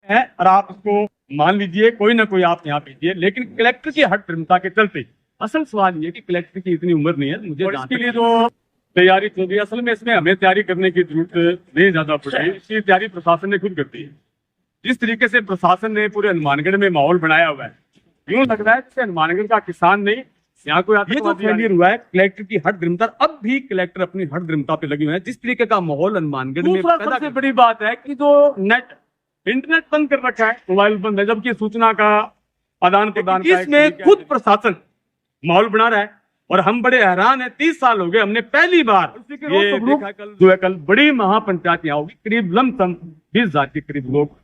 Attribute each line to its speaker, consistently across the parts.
Speaker 1: है और आप उसको मान लीजिए, कोई ना कोई आप यहाँ भेजिए, लेकिन कलेक्टर की हठधर्मिता के चलते असल सवाल ये कि कलेक्टर की इतनी उम्र नहीं है, मुझे इसके लिए जो तैयारी चल रही है, असल में इसमें हमें तैयारी करने की जरूरत नहीं ज्यादा पड़ी। इसकी तैयारी प्रशासन ने खुद करती है। जिस तरीके से प्रशासन ने पूरे हनुमानगढ़ में माहौल बनाया हुआ है, यूं लग रहा है जैसे हनुमानगढ़ का किसान नहीं, यहाँ कोई ये जो फेलियर हुआ है कलेक्टर की हठधर्मिता, अब भी कलेक्टर अपनी हठधर्मिता पे लगे हुए हैं। जिस तरीके का माहौल हनुमानगढ़ में, सबसे बड़ी बात है कि जो इंटरनेट बंद कर रखा है, मोबाइल बंद है, जबकि सूचना का आदान प्रदान, इसमें खुद प्रशासन माहौल बना रहा है और हम बड़े हैरान हैं। 30 साल हो गए, हमने पहली बार ये देखा। कल बड़ी महापंचायत यहाँ होगी, करीब लमसम 20,000 के करीब लोग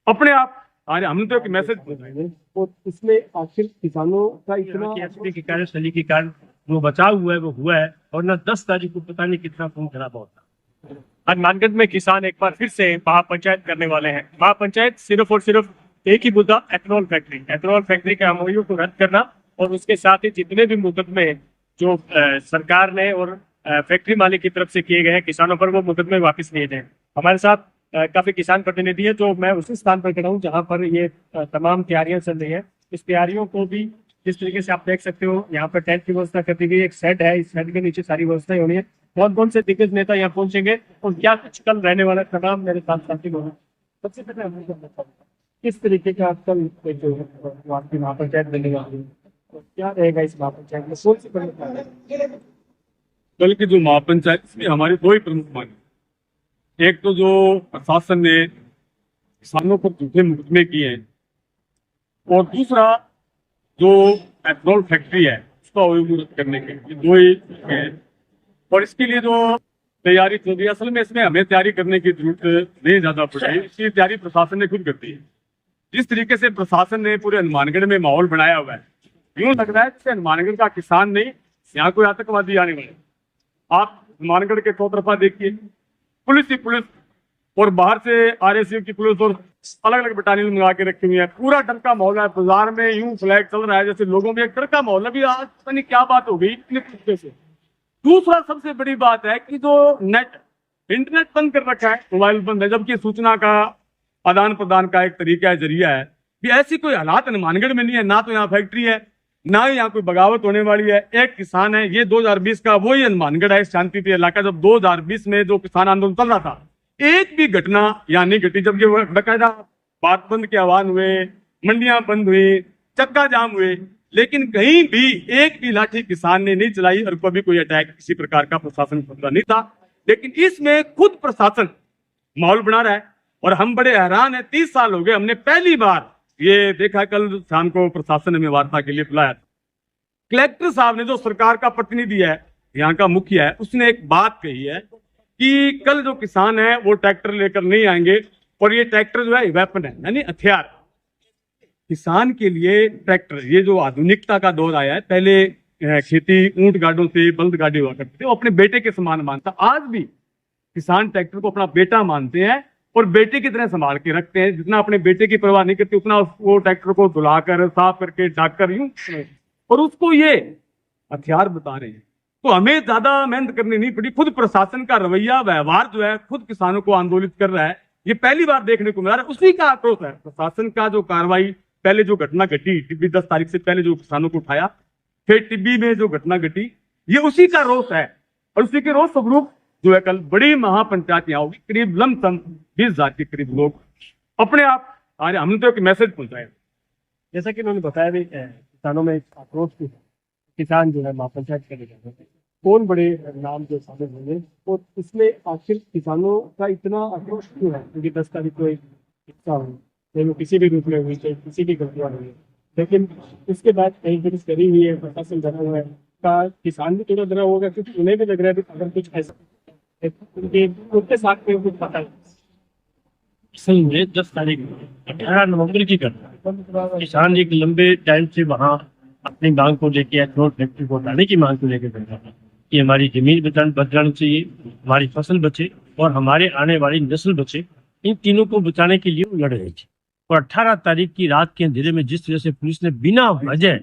Speaker 1: अपने आप आ रहे। हमने तो एक मैसेज बताएंगे
Speaker 2: और इसमें आखिर किसानों का इतना
Speaker 3: की कार्यशैली के कारण वो बचाव हुआ है, वो हुआ है, और न 10 तारीख को पता नहीं कितना खून खराब होता। हनुमानगढ़ में किसान एक बार फिर से महापंचायत करने वाले हैं। महापंचायत सिर्फ और सिर्फ एक ही मुद्दा, एथेनॉल फैक्ट्री के एमओयू को रद्द करना, और उसके साथ ही जितने भी मुकदमे जो सरकार ने और फैक्ट्री मालिक की तरफ से किए गए हैं किसानों पर, वो मुकदमे वापस लिए जाए। हमारे साथ काफी किसान प्रतिनिधि है, जो मैं उसी स्थान पर खड़ा हूँ जहाँ पर ये तमाम तैयारियां चल रही है। इस तैयारियों को भी जिस तरीके से आप देख सकते हो, यहाँ पर टेंट की व्यवस्था कर दी गई, एक सेट है, इस सेट के नीचे सारी व्यवस्थाएं होनी है। कौन कौन से दिग्गज नेता यहाँ पहुंचेंगे और क्या कुछ कल रहने वाला तमाम मेरे साथ साथी लोग हैं। सबसे पहले हम किस तरीके का कल जो आपकी महापंचायत बनने वाली है, क्या रहेगा इस महापंचायत में, कौन सी प्रमुख
Speaker 1: कल की जो महापंचायत, इसमें हमारी दो ही प्रमुख मांग। एक तो जो प्रशासन ने किसानों पर झूठे मुकदमे किए हैं, और दूसरा जो एथेनॉल फैक्ट्री है उसका अवैध करने के, दो ही है। और इसके लिए जो तैयारी चल रही है, असल में इसमें हमें तैयारी करने की जरूरत नहीं ज्यादा पड़ी। इसकी तैयारी प्रशासन ने खुद करती है। जिस तरीके से प्रशासन ने पूरे हनुमानगढ़ में माहौल बनाया हुआ है, यूं लग रहा है जैसे हनुमानगढ़ का किसान नहीं, यहाँ कोई आतंकवादी आने वाले। आप हनुमानगढ़ के चौतरफा देखिए, पुलिस ही पुलिस, और बाहर से आरएसएफ की पुलिस और अलग अलग बटालियन मंगा के रखी हुई है। पूरा डर का माहौल है। बाजार में यूं फ्लैग चल रहा है जैसे लोगों में एक डर का माहौल है। अभी आज पता नहीं क्या बात हो गई इतने तरीके से। दूसरा सबसे बड़ी बात है कि जो इंटरनेट बंद कर रखा है, मोबाइल बंद है, जबकि सूचना का आदान प्रदान का एक तरीका है, जरिया है। भी ऐसी कोई हालात हनुमानगढ़ में नहीं है, ना तो यहाँ फैक्ट्री है, ना ही यहाँ कोई बगावत होने वाली है। एक किसान है, ये 2020 का वही हनुमानगढ़ है, शांतिप्रिय इलाका, जब 2020 में जो किसान आंदोलन चल रहा था, एक भी घटना यहाँ नहीं घटी। जबकि बकायदा बात बंद के आह्वान हुए, मंडियां बंद हुई, चक्का जाम हुए, लेकिन कहीं भी एक भी लाठी किसान ने नहीं चलाई और कभी कोई अटैक किसी प्रकार का प्रशासन को नहीं था। लेकिन इसमें खुद प्रशासन माहौल बना रहा है और हम बड़े हैरान हैं। 30 साल हो गए, हमने पहली बार ये देखा। कल शाम को प्रशासन ने हमें वार्ता के लिए बुलाया था। कलेक्टर साहब ने, जो सरकार का प्रतिनिधि है, यहाँ का मुखिया है, उसने एक बात कही है कि कल जो किसान है वो ट्रैक्टर लेकर नहीं आएंगे, और ये ट्रैक्टर जो है वेपन है, यानी हथियार। किसान के लिए ट्रैक्टर, ये जो आधुनिकता का दौर आया है, पहले खेती ऊंट गाड़ों से, बल्द गाड़ी हुआ करते थे, वो अपने बेटे के समान मानता। आज भी किसान ट्रैक्टर को अपना बेटा मानते हैं और बेटे की तरह संभाल के रखते हैं। जितना अपने बेटे की परवाह नहीं करते, उतना वो ट्रैक्टर को धुलाकर, साफ करके, ढक कर यूं, और उसको ये हथियार बता रहे हैं। तो हमें ज्यादा मेहनत करनी नहीं पड़ी। खुद प्रशासन का रवैया, व्यवहार जो है, खुद किसानों को आंदोलित कर रहा है। ये पहली बार देखने को मिला है। उसी का आक्रोश है प्रशासन का। जो कार्रवाई, पहले जो घटना घटी टिब्बी, 10 तारीख से पहले जो किसानों को उठाया, फिर टिब्बी में जो घटना घटी, ये उसी का रोष है। और उसी के रोष स्वरूप जो है कल बड़ी महापंचायत यहाँ होगी, करीब लमसम 20,000 के करीब लोग अपने आप आ रहे। हमने तो एक मैसेज पहुंचाया,
Speaker 2: जैसा कि उन्होंने बताया भी, किसानों में आक्रोश भी है। किसान जो है महापंचायत करने जा रहे हैं, कौन बड़े नाम जो शामिल होंगे, और इसमें आखिर किसानों का इतना आक्रोश क्यों है? क्योंकि 10 तारीख को एक हिस्सा हुई, चाहे वो किसी भी रूप में हुई, चाहे किसी की गलतियां हुई, लेकिन इसके बाद कहीं पुलिस करी हुई है, प्रशासन डरा हुआ है। का किसान भी थोड़ा डरा होगा, क्योंकि उन्हें भी लग रहा है अगर कुछ ऐसा उनके साथ में कुछ पता
Speaker 3: सही में 10 तारीख 18 नवंबर की घटना। किसान एक लंबे टाइम से वहाँ अपनी मांग को लेके, एथेनॉल फैक्ट्री को हटाने की मांग को लेकर बैठ रहा था कि हमारी जमीन बचानी चाहिए, हमारी फसल बचे और हमारे आने वाली नस्ल बचे। इन तीनों को बचाने के लिए वो लड़ रही थी। और 18 तारीख की रात के अंधेरे में जिस तरह से पुलिस ने बिना वजह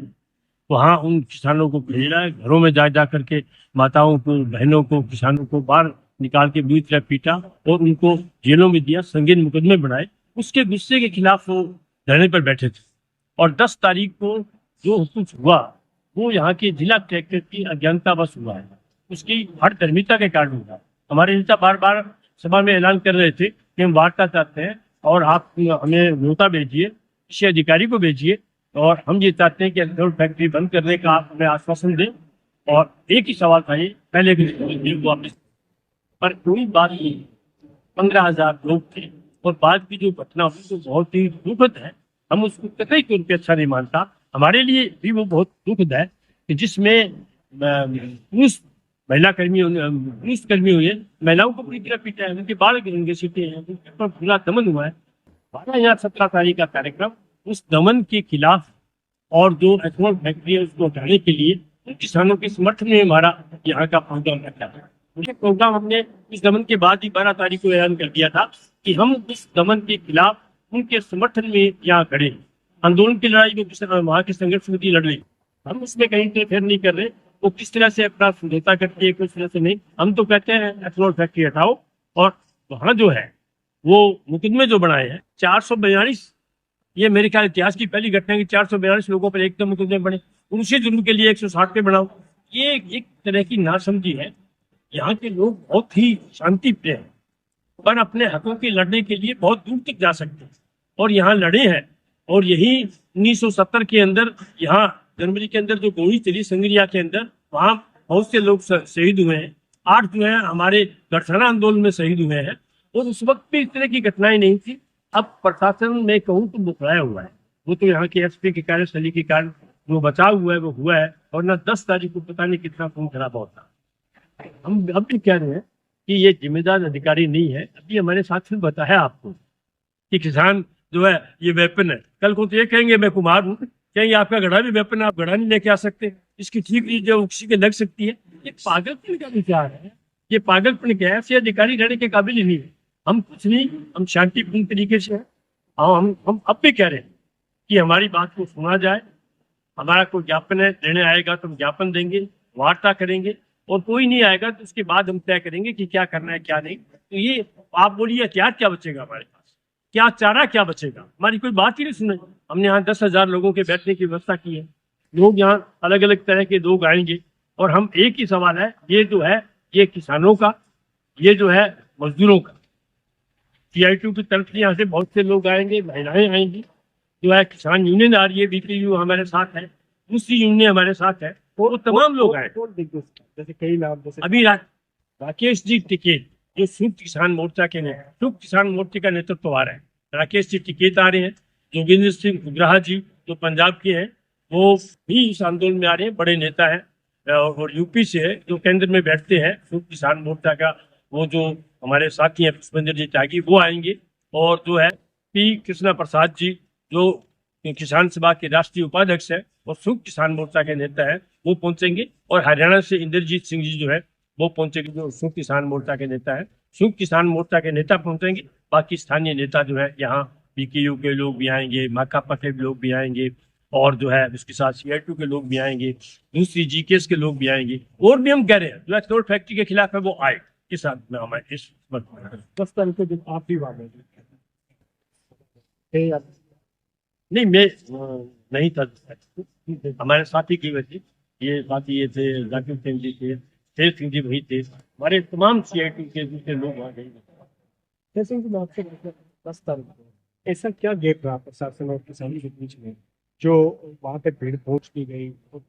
Speaker 3: वहाँ उन किसानों को भेजा है, घरों में जा करके माताओं को, बहनों को, किसानों को बाहर निकाल के बुरी तरह पीटा और उनको जेलों में दिया, संगीन मुकदमे बनाए, उसके गुस्से के खिलाफ वो धरने पर बैठे थे। और 10 तारीख को जो कुछ हुआ वो यहाँ के जिला कलेक्टर की अज्ञानतावश हुआ है, उसकी हठधर्मिता के कारण हुआ। हमारे नेता बार बार सभा में ऐलान कर रहे थे कि हम वार्ता चाहते हैं और आप हमें न्योता भेजिए, किसी अधिकारी को भेजिए, और हम ये चाहते हैं कि एथेनॉल फैक्ट्री बंद करने का आप हमें आश्वासन दें। और एक ही सवाल था, ये पहले के वापस, पर कोई बात नहीं। 15,000 लोग थे और बाद की जो घटना हुई तो बहुत ही दुखद है। हम उसको कतई तौर पे अच्छा नहीं मानता। हमारे लिए भी वो बहुत दुखद है कि जिसमें पुरुष महिला कर्मियों ने पुरुष कर्मियों ने महिलाओं को पूरी तरह पीटा है, उनके बाल गिरेंगे सीटे हैं, उनके पर खुला दमन हुआ है। हमारा यहाँ 17 तारीख का कार्यक्रम उस दमन के खिलाफ और जो एथेनॉल फैक्ट्री है उसको हटाने के लिए उन किसानों के समर्थन में हमारा यहाँ का प्रोग्राम रखा था। ये प्रोग्राम हमने इस दमन के बाद ही 12 तारीख को ऐलान कर दिया था कि हम इस दमन के खिलाफ उनके समर्थन में यहाँ खड़े। आंदोलन की लड़ाई में वहाँ की संघर्ष समिति लड़ रही, हम उसमें कहीं इंटरफेयर नहीं कर रहे। वो किस तरह से अपना समझौता करती है, किस तरह से नहीं। हम तो कहते हैं एथेनॉल फैक्ट्री हटाओ। और वहाँ जो है वो मुकदमे जो बनाए हैं 442, ये मेरे ख्याल इतिहास की पहली घटना है कि 442 लोगों पर एकदम मुकदमे बने। उसी जुर्म के लिए 160 पे बनाओ। ये एक तरह की नासमझी है। यहाँ के लोग बहुत ही शांति प्रिय हैं, पर अपने हकों के लड़ने के लिए बहुत दूर तक जा सकते हैं और यहाँ लड़े हैं। और यही 1970 के अंदर यहाँ जनवरी के अंदर जो गोली चली संग्रिया के अंदर, वहाँ बहुत से लोग शहीद हुए हैं। 8 जो है हमारे गठसाना आंदोलन में शहीद हुए हैं। और उस वक्त भी इस तरह की घटनाएं नहीं थी। अब प्रशासन में कहूँ तो मुखराया हुआ है। वो तो यहाँ के एसपी के कार्यशैली के कारण जो बचाव हुआ है वो हुआ है, और ना 10 तारीख को पता नहीं कितना खून खराबा होता। हम अब भी कह रहे हैं कि ये जिम्मेदार अधिकारी नहीं है। अभी हमारे साथी ने बताया आपको कि किसान जो है ये वेपन है। कल को तो ये कहेंगे मैं कुमार हूँ, कहेंगे आपका घड़ा भी वेपन है, आप घड़ा नहीं लेके आ सकते, इसकी ठीक जो किसी के लग सकती है। ये पागलपन का विचार है, ये पागलपन क्या है। ऐसे अधिकारी रहने के काबिल ही नहीं है। हम कुछ नहीं, हम शांतिपूर्ण तरीके से हैं। हम अब भी कह रहे हैं कि हमारी बात को सुना जाए। हमारा कोई ज्ञापन है, देने आएगा तो हम ज्ञापन देंगे, वार्ता करेंगे, और कोई नहीं आएगा तो उसके बाद हम तय करेंगे कि क्या करना है क्या नहीं। तो ये आप बोलिए एहतियात क्या बचेगा हमारे पास, क्या चारा क्या बचेगा। हमारी कोई बात ही नहीं सुने। हमने यहाँ 10,000 लोगों के बैठने की व्यवस्था की है। लोग यहाँ अलग अलग तरह के लोग आएंगे, और हम एक ही सवाल है, ये जो है ये किसानों का, ये जो है मजदूरों का। CITU की तरफ से यहाँ से बहुत से लोग आएंगे, महिलाएं आएंगी, जो है किसान यूनियन आ रही है, BPU हमारे साथ है, दूसरी यूनियन हमारे साथ है, और तमाम लोग आए।
Speaker 2: जैसे कई नाम, जैसे
Speaker 3: अभी राकेश जी टिकेत जो संयुक्त किसान मोर्चा के संयुक्त किसान मोर्चे का नेतृत्व आ रहा है, राकेश जी टिकेत आ रहे हैं। जोगिंदर सिंह गुजराह जी जो पंजाब के हैं वो भी इस आंदोलन में आ रहे हैं, बड़े नेता हैं। और यूपी से है जो केंद्र में बैठते हैं संयुक्त किसान मोर्चा का, वो जो हमारे साथी हैं पुष्पेंद्र जी त्यागी, वो आएंगे। और जो है P कृष्णा प्रसाद जी जो किसान सभा के राष्ट्रीय उपाध्यक्ष है और संयुक्त किसान मोर्चा के नेता है, वो पहुंचेंगे। और हरियाणा से इंद्रजीत सिंह जी जो है वो पहुंचेंगे, जो संयुक्त किसान मोर्चा के नेता है। संयुक्त किसान मोर्चा के नेता पहुंचेंगे, बाकी स्थानीय नेता जो है यहाँ BKU के लोग भी आएंगे, माकापा के लोग भी आएंगे, और जो है उसके साथ CITU के लोग भी आएंगे, दूसरी GKS के लोग भी आएंगे। और भी हम कह रहे हैं जो एथेनॉल फैक्ट्री के खिलाफ है वो आए इस साथ में हमारे इस वक्त में।
Speaker 2: 10 तारीख को जब आप भी वाले
Speaker 3: नहीं, मैं नहीं था, हमारे साथी की वजह, ये साथी ये थे, जाकिर सिंह जी थे, शेर सिंह जी वही थे, हमारे तमाम CITU के दूसरे लोग वहाँ गए।
Speaker 2: जैसे कि मैं आपसे 10 तारीख को ऐसा क्या गैप रहा प्रशासन और किसानी के बीच में जो वहाँ पे भीड़ पहुँच नहीं गई, और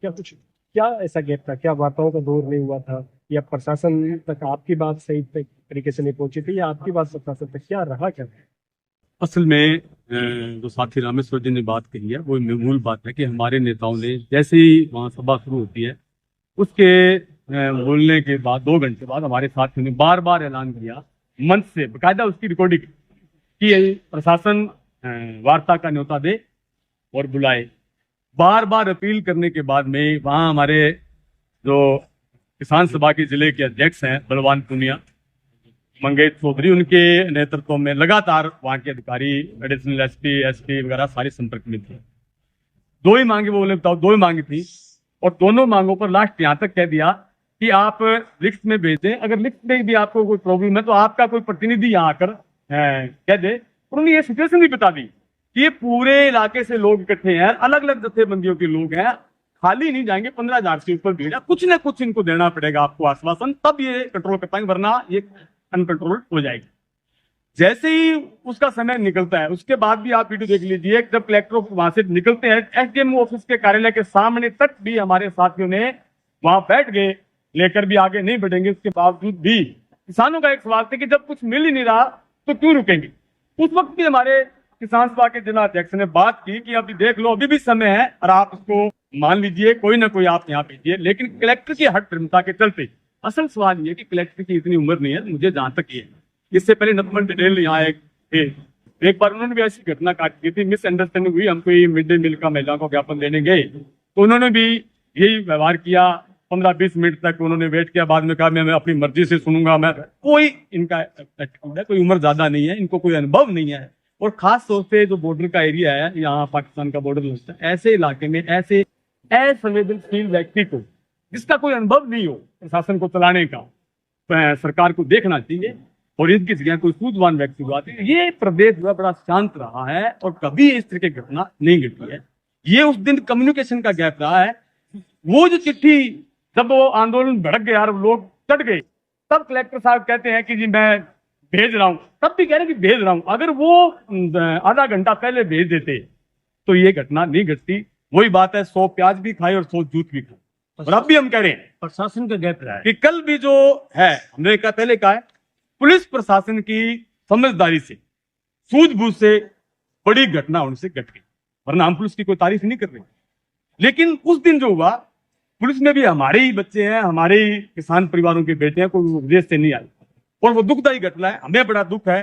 Speaker 2: क्या ऐसा गैप था? क्या वार्ताओं का दौर नहीं हुआ था, या प्रशासन तक आपकी बात सही तरीके से नहीं पहुंची थी, या आपकी बात प्रशासन तक क्या रहा? क्या
Speaker 1: असल में जो साथी रामेश्वर जी ने बात कही है वो मूल बात है कि हमारे नेताओं ने जैसे ही वहाँ सभा शुरू होती है उसके बोलने के बाद 2 घंटे बाद हमारे साथियों ने बार बार ऐलान किया, मंच से बकायदा उसकी रिकॉर्डिंग, कि प्रशासन वार्ता का न्योता दे और बुलाए। बार बार अपील करने के बाद में वहाँ हमारे जो किसान सभा के जिले के अध्यक्ष हैं बलवान पुनिया, मंगेश चौधरी, उनके नेतृत्व में लगातार वहाँ के अधिकारी, एडिशनल SP वगैरह सारे संपर्क में थे। 2 ही मांगे, वो बोले बताओ 2 ही मांगी थी, और दोनों मांगों पर लास्ट यहाँ तक कह दिया कि आप लिस्ट में भेज दें, अगर लिस्ट में भी आपको कोई प्रॉब्लम है तो आपका कोई प्रतिनिधि यहाँ आकर कह दे उन्होंने ये सिचुएशन भी बता दी कि ये पूरे इलाके से लोग इकट्ठे हैं, अलग अलग जत्थेबंदियों के लोग हैं, खाली नहीं जाएंगे, 15,000 से ऊपर भीड़ है, कुछ ना कुछ इनको देना पड़ेगा आपको आश्वासन, तब ये कंट्रोल कर पाएंगे, वरना ये अनकंट्रोल हो जाएगी। जैसे ही उसका समय निकलता है, उसके बाद भी आप वीडियो देख लीजिए, जब कलेक्टर वहां से निकलते हैं, एसडीएम ऑफिस के कार्यालय के सामने तक भी हमारे साथियों ने वहां बैठ गए, लेकर भी आगे नहीं बढ़ेंगे। उसके बावजूद भी किसानों का एक सवाल था कि जब कुछ मिल ही नहीं रहा तो क्यों रुकेंगे। उस वक्त भी हमारे किसान सभा के जिला अध्यक्ष ने बात की कि अभी देख लो, अभी भी समय है और आप इसको मान लीजिए, कोई ना कोई आप यहाँ भेजिए। लेकिन कलेक्टर की हठधर्मिता के चलते असल सवाल ये कि कलेक्टर की इतनी उम्र नहीं है, मुझे जहां तक ये है, इससे पहले नतमन पटेल यहाँ एक बार उन्होंने भी ऐसी घटना काट की थी, मिसअंडरस्टैंडिंग हुई, हमको ये मिड डे मील का महिला को ज्ञापन देने गए तो उन्होंने भी यही व्यवहार किया। 15-20 मिनट तक उन्होंने वेट किया, बाद में कहा मैं अपनी मर्जी से सुनूंगा। मैं कोई इनका एटीट्यूड है, कोई उम्र ज्यादा नहीं है, इनको कोई अनुभव नहीं है। और खास तौर पे जो बॉर्डर का एरिया है, यहाँ पाकिस्तान का बॉर्डर लगता है, ऐसे इलाके में ऐसे असंवेदनशील व्यक्ति को, जिसका कोई अनुभव नहीं हो प्रशासन को चलाने का, सरकार को देखना चाहिए और इनकी जगह कोई सूझवान व्यक्ति को आते। ये प्रदेश जो है बड़ा शांत रहा है और कभी इस तरह की घटना नहीं घटी है। ये उस दिन कम्युनिकेशन का गैप रहा है। वो जो चिट्ठी, जब वो आंदोलन भड़क गया और लोग चढ़ गए, तब कलेक्टर साहब कहते हैं कि जी मैं भेज रहा हूं, तब भी कह रहे हैं कि भेज रहा हूं। अगर वो आधा घंटा पहले भेज देते तो ये घटना नहीं घटती। वही बात है, 100 प्याज भी खाए और 100 जूत भी खाए। और अब भी हम कह रहे हैं
Speaker 3: प्रशासन का गैप रहा है
Speaker 1: कि कल भी जो है, हमने कहा पहले कहा है, पुलिस प्रशासन की समझदारी से, सूझबूझ से बड़ी घटना उनसे घट गई, वरना हम पुलिस की कोई तारीफ नहीं कर रहे। लेकिन उस दिन जो हुआ, पुलिस में भी हमारे ही बच्चे हैं, हमारे ही किसान परिवारों के बेटे हैं, कोई विदेश से नहीं आए। और वो दुखदायी घटना है, हमें बड़ा दुख है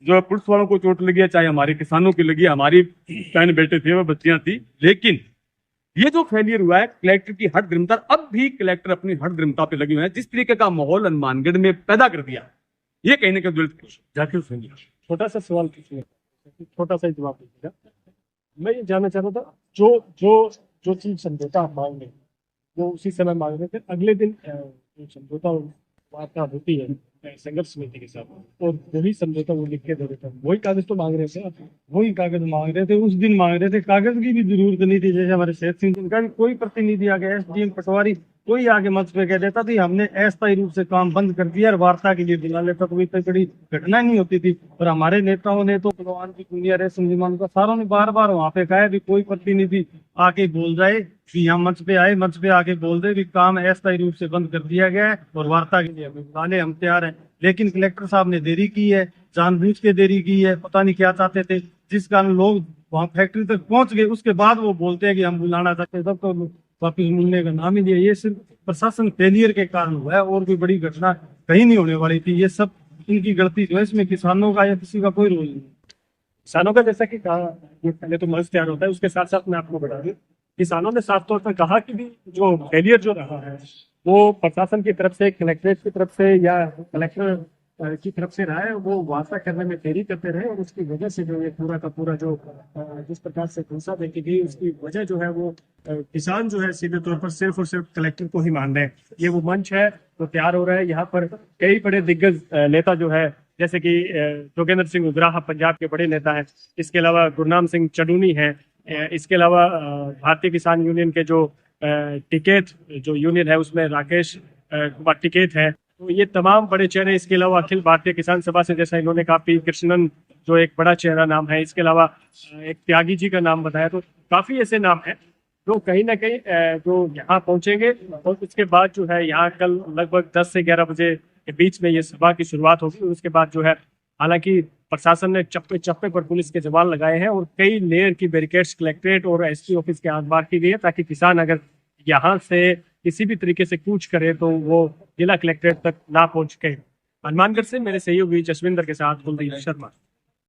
Speaker 1: जो पुलिस वालों को चोट लगी है, चाहे हमारे किसानों की लगी, हमारी बहन बेटे थे, वो बच्चियां थी। लेकिन ये जो फेलियर हुआ है कलेक्टर की हठधर्मिता, अब भी कलेक्टर अपनी हठधर्मिता पे लगे हुए हैं। जिस तरीके का माहौल हनुमानगढ़ में पैदा कर दिया, ये कहने का दलित जाकिर हुसैन।
Speaker 2: छोटा सा सवाल पूछिए, छोटा सा ही जवाब दीजिएगा। मैं ये जानना चाह रहा था, जो जो जो चीज समझौता आप मांग रहे हैं वो उसी समय मांग रहे थे, अगले दिन जो समझौता वार्ता होती है संघर्ष समिति के साथ, और वही समझौता वो लिख के दे देता है, वही कागज तो मांग रहे थे आप?
Speaker 4: वही कागज मांग रहे थे, उस दिन मांग रहे थे। कागज की भी जरूरत नहीं थी। जैसे हमारे सेठ सिंह का कोई प्रतिनिधि आ गया, एसडीएम पटवारी कोई आगे मंच पे कह देता थी हमने अस्थायी रूप से काम बंद कर दिया और वार्ता के लिए बुला लेता, तो इतनी बड़ी घटना नहीं होती थी। और हमारे नेताओं ने तो भगवान की दुनिया रहे संजीमान का सारों ने बार बार वहां पे कहा भी कोई प्रतिनिधि आके बोल जाए कि हम मंच पे आए, मंच पे आके बोल दे भी काम अस्थायी रूप से बंद कर दिया गया है और वार्ता के लिए हमें बुला ले, हम तैयार हैं। लेकिन कलेक्टर साहब ने देरी की है, जानबूझ के देरी की है, पता नहीं क्या चाहते थे, जिस कारण लोग वहाँ फैक्ट्री तक पहुंच गए। उसके बाद वो बोलते हैं कि हम बुलाना चाहते, तब तो वापिस मिलने का नाम ही नहीं है। ये सिर्फ प्रशासन फेलियर के कारण हुआ है, और कोई बड़ी घटना कहीं नहीं होने वाली थी। ये सब इनकी गलती जो है, इसमें किसानों का या किसी का कोई रोल नहीं।
Speaker 2: किसानों का जैसा कि कहा, ये पहले तो मर्ज तैयार होता है, उसके साथ साथ मैं आपको बता दूं, किसानों ने साफ तौर पर कहा कि भी जो फेलियर जो रहा है वो प्रशासन की तरफ से, कलेक्ट्रेट की तरफ से या कलेक्टर की तरफ से रहा है। वो वार्ता करने में देरी करते रहे और उसकी वजह से जो ये पूरा का पूरा जो जिस प्रकार से घोषणा देखी गई, उसकी वजह जो है वो किसान जो है सीधे तौर पर सिर्फ और सिर्फ कलेक्टर को ही मान रहे हैं। ये वो मंच है तो तैयार हो रहा है। यहाँ पर कई बड़े दिग्गज नेता जो है, जैसे कि जोगेंद्र सिंह उग्राहा पंजाब के बड़े नेता हैं, इसके अलावा गुरनाम सिंह चडूनी हैं, इसके अलावा भारतीय किसान यूनियन के जो टिकैत जो यूनियन है उसमें राकेश कुमार टिकैत है, तो ये तमाम बड़े चेहरे। इसके अलावा अखिल भारतीय किसान सभा से, जैसा इन्होंने कहा, पी कृष्णन जो एक बड़ा चेहरा नाम है, इसके अलावा एक त्यागी जी का नाम बताया, तो काफी ऐसे नाम हैं जो कहीं ना कहीं जो यहाँ पहुंचेंगे। और उसके बाद जो है यहाँ कल लगभग 10 से 11 बजे के बीच में ये सभा की शुरुआत होगी। उसके बाद जो है, हालांकि प्रशासन ने चप्पे चप्पे पर पुलिस के जवान लगाए हैं और कई लेयर की बैरिकेड्स कलेक्ट्रेट और एसपी ऑफिस के आस पार की गई है, ताकि किसान अगर यहाँ से किसी भी तरीके से कूच करे तो वो जिला कलेक्ट्रेट तक ना पहुंच सके। हनुमानगढ़ से मेरे सहयोगी जसविंदर के साथ कुलदीप शर्मा।